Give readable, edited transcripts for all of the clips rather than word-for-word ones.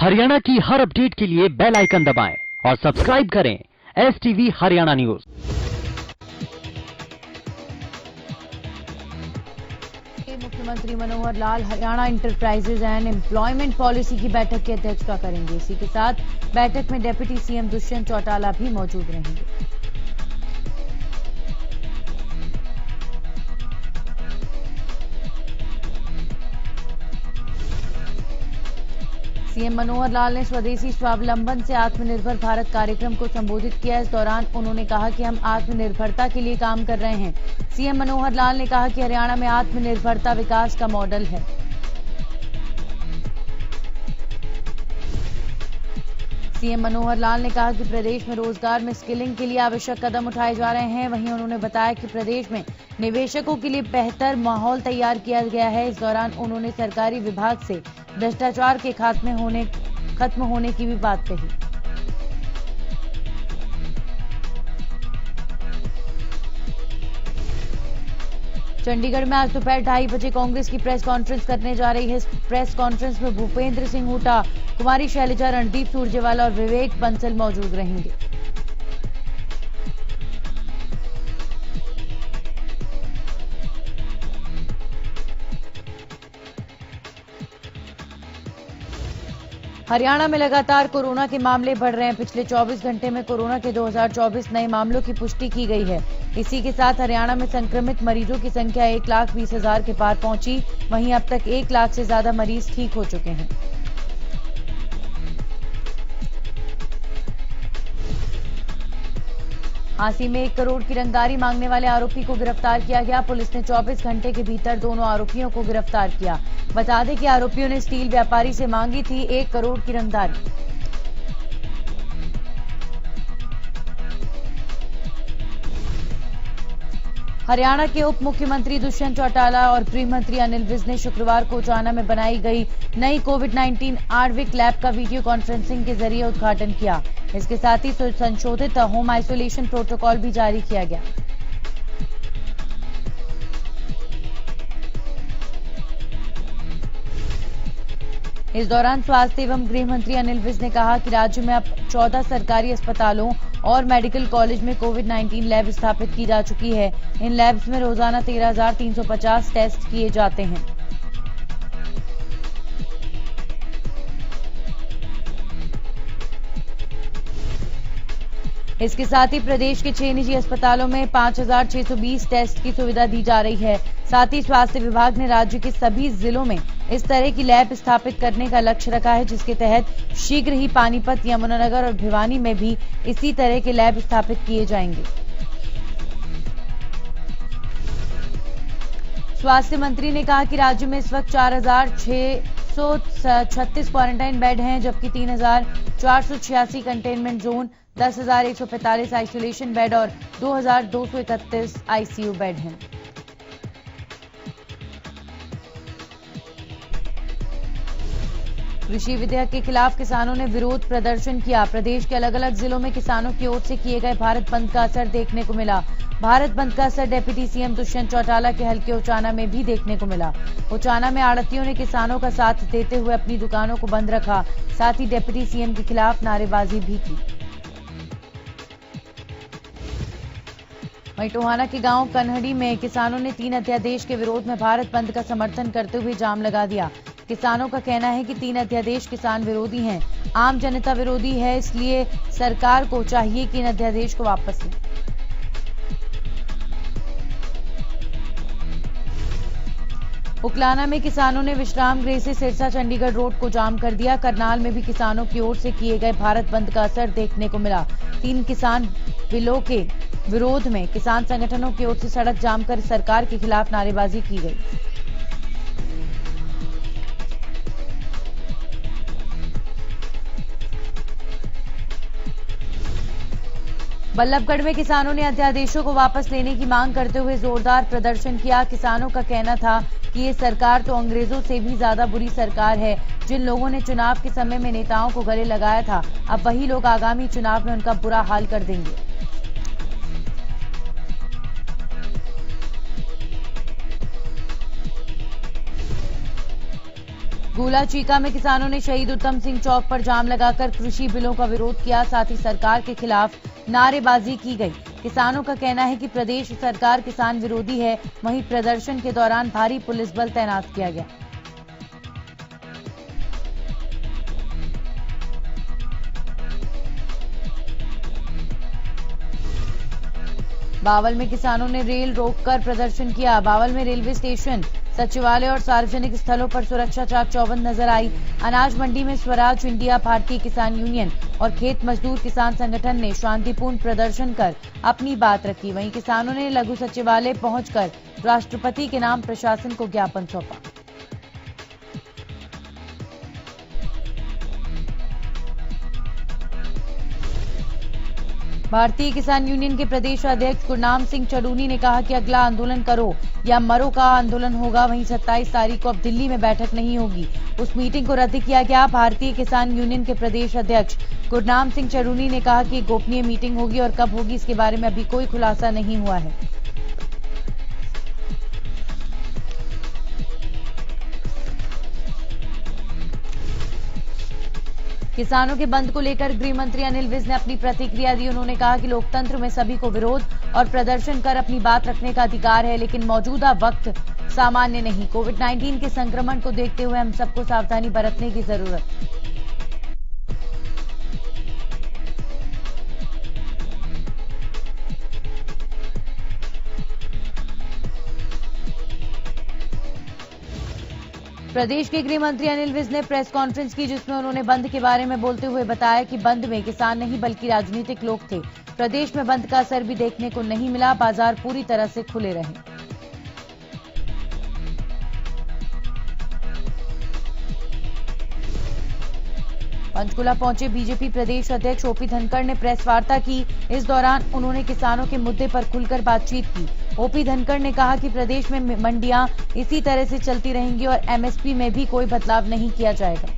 हरियाणा की हर अपडेट के लिए बेल आइकन दबाएं और सब्सक्राइब करें STV हरियाणा न्यूज। मुख्यमंत्री Manohar Lal Haryana enterprises and employment policy की बैठक की अध्यक्षता करेंगे। इसी के साथ बैठक में डिप्टी सीएम दुष्यंत चौटाला भी मौजूद रहेंगे। सीएम मनोहर लाल ने स्वदेशी स्वावलंबन से आत्मनिर्भर भारत कार्यक्रम को संबोधित किया। इस दौरान उन्होंने कहा कि हम आत्मनिर्भरता के लिए काम कर रहे हैं। सीएम मनोहर लाल ने कहा कि हरियाणा में आत्मनिर्भरता विकास का मॉडल है। सीएम मनोहर लाल ने कहा कि प्रदेश में रोजगार में स्किलिंग के लिए आवश्यक कदम उठाए जा रहे हैं। वहीं उन्होंने बताया कि प्रदेश में निवेशकों के लिए बेहतर माहौल तैयार किया गया है। इस दौरान उन्होंने सरकारी विभाग से भ्रष्टाचार के खत्म होने की भी बात कही। चंडीगढ़ में आज दोपहर 2:30 बजे कांग्रेस की प्रेस कॉन्फ्रेंस करने जा रही है। इस प्रेस कॉन्फ्रेंस में भूपेंद्र सिंह हुड्डा, कुमारी शैलजा, रणदीप सुरजेवाला और विवेक बंसल मौजूद रहेंगे। हरियाणा में लगातार कोरोना के मामले बढ़ रहे हैं। पिछले 24 घंटे में कोरोना के 2024 नए मामलों की पुष्टि की गई है। इसी के साथ हरियाणा में संक्रमित मरीजों की संख्या 1,20,000 के पार पहुंची। वहीं अब तक 1 लाख से ज्यादा मरीज ठीक हो चुके हैं। हांसी में 1 करोड़ की रंगदारी मांगने वाले आरोपी को गिरफ्तार किया गया। पुलिस ने 24 घंटे के भीतर दोनों आरोपियों को गिरफ्तार किया। बता दें कि आरोपियों ने स्टील व्यापारी से मांगी थी 1 करोड़ की रंगदारी। हरियाणा के उप मुख्यमंत्री दुष्यंत चौटाला और गृह मंत्री अनिल विज ने शुक्रवार को उचाना में बनाई गई नई कोविड-19 आर्विक लैब का वीडियो कॉन्फ्रेंसिंग के जरिए उद्घाटन किया। इसके साथ ही संशोधित होम आइसोलेशन प्रोटोकॉल भी जारी किया गया। इस दौरान स्वास्थ्य एवं गृह मंत्री अनिल विज ने कहा कि राज्य में अब 14 सरकारी अस्पतालों और मेडिकल कॉलेज में कोविड-19 लैब स्थापित की जा चुकी है। इन लैब्स में रोजाना 13,350 टेस्ट किए जाते हैं। इसके साथ ही प्रदेश के 6 निजी अस्पतालों में 5,620 टेस्ट की सुविधा दी जा रही है। साथ ही स्वास्थ्य विभाग ने राज्य के सभी जिलों में इस तरह की लैब स्थापित करने का लक्ष्य रखा है, जिसके तहत शीघ्र ही पानीपत, यमुनानगर और भिवानी में भी इसी तरह के लैब स्थापित किए जाएंगे। स्वास्थ्य मंत्री ने कहा कि राज्य में इस वक्त 4,636 क्वारंटाइन बेड हैं, जबकि 3,486 कंटेनमेंट जोन, 10,145 आइसोलेशन बेड और 2,231 आईसीयू बेड हैं। कृषि विधेयक के खिलाफ किसानों ने विरोध प्रदर्शन किया। प्रदेश के अलग अलग जिलों में किसानों की ओर से किए गए भारत बंद का असर देखने को मिला। भारत बंद का असर डिप्टी सीएम दुष्यंत चौटाला के हलके उचाना में भी देखने को मिला। उचाना में आड़तियों ने किसानों का साथ देते हुए अपनी दुकानों को बंद रखा। साथ ही डिप्टी सीएम के खिलाफ नारेबाजी भी की। वहीं टोहाना के गांव कन्हड़ी में किसानों ने 3 अध्यादेश के विरोध में भारत बंद का समर्थन करते हुए जाम लगा दिया। किसानों का कहना है कि 3 अध्यादेश किसान विरोधी हैं, आम जनता विरोधी है, इसलिए सरकार को चाहिए कि इन अध्यादेश को वापस लें। उकलाना में किसानों ने विश्राम गृह से सिरसा चंडीगढ़ रोड को जाम कर दिया। करनाल में भी किसानों की ओर से किए गए भारत बंद का असर देखने को मिला। 3 किसान बिलों के विरोध में किसान संगठनों की ओर से सड़क जाम कर सरकार के खिलाफ नारेबाजी की गई। बल्लभगढ़ में किसानों ने अध्यादेशों को वापस लेने की मांग करते हुए जोरदार प्रदर्शन किया। किसानों का कहना था कि ये सरकार तो अंग्रेजों से भी ज्यादा बुरी सरकार है। जिन लोगों ने चुनाव के समय में नेताओं को गले लगाया था, अब वही लोग आगामी चुनाव में उनका बुरा हाल कर देंगे। गोला चीका में किसानों ने शहीद उत्तम सिंह चौक पर जाम लगाकर कृषि बिलों का विरोध किया। साथ ही सरकार के खिलाफ नारेबाजी की गई। किसानों का कहना है कि प्रदेश सरकार किसान विरोधी है। वहीं प्रदर्शन के दौरान भारी पुलिस बल तैनात किया गया। बावल में किसानों ने रेल रोककर प्रदर्शन किया। बावल में रेलवे स्टेशन, सचिवालय और सार्वजनिक स्थलों पर सुरक्षा चाक चौबंद नजर आई। अनाज मंडी में स्वराज इंडिया, भारतीय किसान यूनियन और खेत मजदूर किसान संगठन ने शांतिपूर्ण प्रदर्शन कर अपनी बात रखी। वहीं किसानों ने लघु सचिवालय पहुंचकर राष्ट्रपति के नाम प्रशासन को ज्ञापन सौंपा। भारतीय किसान यूनियन के प्रदेश अध्यक्ष गुरनाम सिंह चरूनी ने कहा कि अगला आंदोलन करो या मरो का आंदोलन होगा। वहीं 27 तारीख को अब दिल्ली में बैठक नहीं होगी, उस मीटिंग को रद्द किया गया। भारतीय किसान यूनियन के प्रदेश अध्यक्ष गुरनाम सिंह चरूनी ने कहा कि गोपनीय मीटिंग होगी और कब होगी इसके बारे में अभी कोई खुलासा नहीं हुआ है। किसानों के बंद को लेकर गृह मंत्री अनिल विज ने अपनी प्रतिक्रिया दी। उन्होंने कहा कि लोकतंत्र में सभी को विरोध और प्रदर्शन कर अपनी बात रखने का अधिकार है, लेकिन मौजूदा वक्त सामान्य नहीं। कोविड-19 के संक्रमण को देखते हुए हम सबको सावधानी बरतने की जरूरत है। प्रदेश के गृह मंत्री अनिल विज ने प्रेस कॉन्फ्रेंस की, जिसमें उन्होंने बंद के बारे में बोलते हुए बताया कि बंद में किसान नहीं बल्कि राजनीतिक लोग थे। प्रदेश में बंद का असर भी देखने को नहीं मिला। बाजार पूरी तरह से खुले रहे। पंचकुला पहुंचे बीजेपी प्रदेश अध्यक्ष ओपी धनखड़ ने प्रेस वार्ता की। इस दौरान उन्होंने किसानों के मुद्दे पर खुलकर बातचीत की। ओपी धनखड़ ने कहा कि प्रदेश में मंडियां इसी तरह से चलती रहेंगी और एमएसपी में भी कोई बदलाव नहीं किया जाएगा।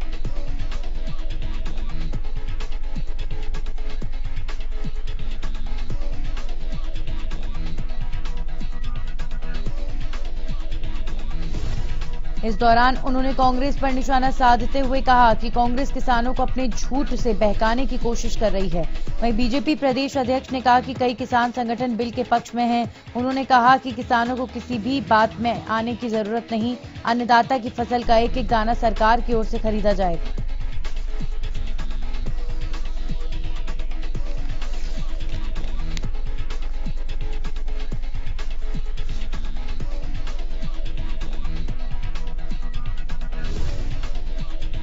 इस दौरान उन्होंने कांग्रेस पर निशाना साधते हुए कहा कि कांग्रेस किसानों को अपने झूठ से बहकाने की कोशिश कर रही है। वहीं बीजेपी प्रदेश अध्यक्ष ने कहा कि कई किसान संगठन बिल के पक्ष में हैं। उन्होंने कहा कि किसानों को किसी भी बात में आने की जरूरत नहीं। अन्नदाता की फसल का एक एक दाना सरकार की ओर से खरीदा जाएगा।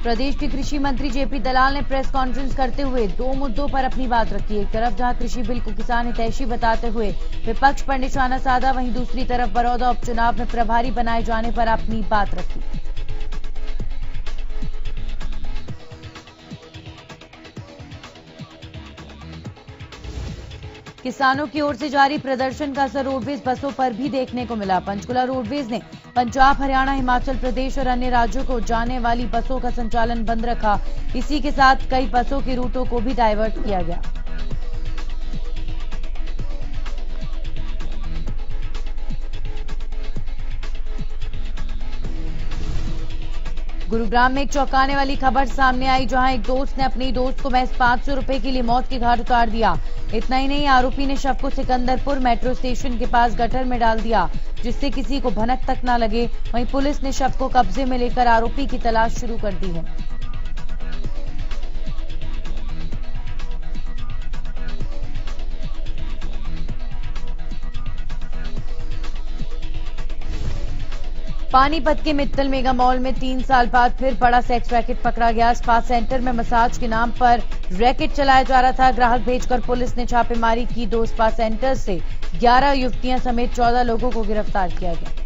प्रदेश के कृषि मंत्री जेपी दलाल ने प्रेस कॉन्फ्रेंस करते हुए दो मुद्दों पर अपनी बात रखी। एक तरफ जहां कृषि बिल को किसान हितैषी बताते हुए विपक्ष पर निशाना साधा, वहीं दूसरी तरफ बरौदा उपचुनाव में प्रभारी बनाए जाने पर अपनी बात रखी। किसानों की ओर से जारी प्रदर्शन का असर रोडवेज बसों पर भी देखने को मिला। पंचकुला रोडवेज ने पंजाब, हरियाणा, हिमाचल प्रदेश और अन्य राज्यों को जाने वाली बसों का संचालन बंद रखा। इसी के साथ कई बसों के रूटों को भी डायवर्ट किया गया। गुरुग्राम में एक चौंकाने वाली खबर सामने आई, जहां एक दोस्त ने अपने दोस्त को महज 500 रुपए के लिए मौत के घाट उतार दिया। इतना ही नहीं, आरोपी ने शव को सिकंदरपुर मेट्रो स्टेशन के पास गटर में डाल दिया, जिससे किसी को भनक तक न लगे। वहीं पुलिस ने शव को कब्जे में लेकर आरोपी की तलाश शुरू कर दी है। पानीपत के मित्तल मेगा मॉल में 3 साल बाद फिर बड़ा सेक्स रैकेट पकड़ा गया। स्पा सेंटर में मसाज के नाम पर रैकेट चलाया जा रहा था। ग्राहक भेजकर पुलिस ने छापेमारी की। 2 स्पा सेंटर से 11 युवतियां समेत 14 लोगों को गिरफ्तार किया गया।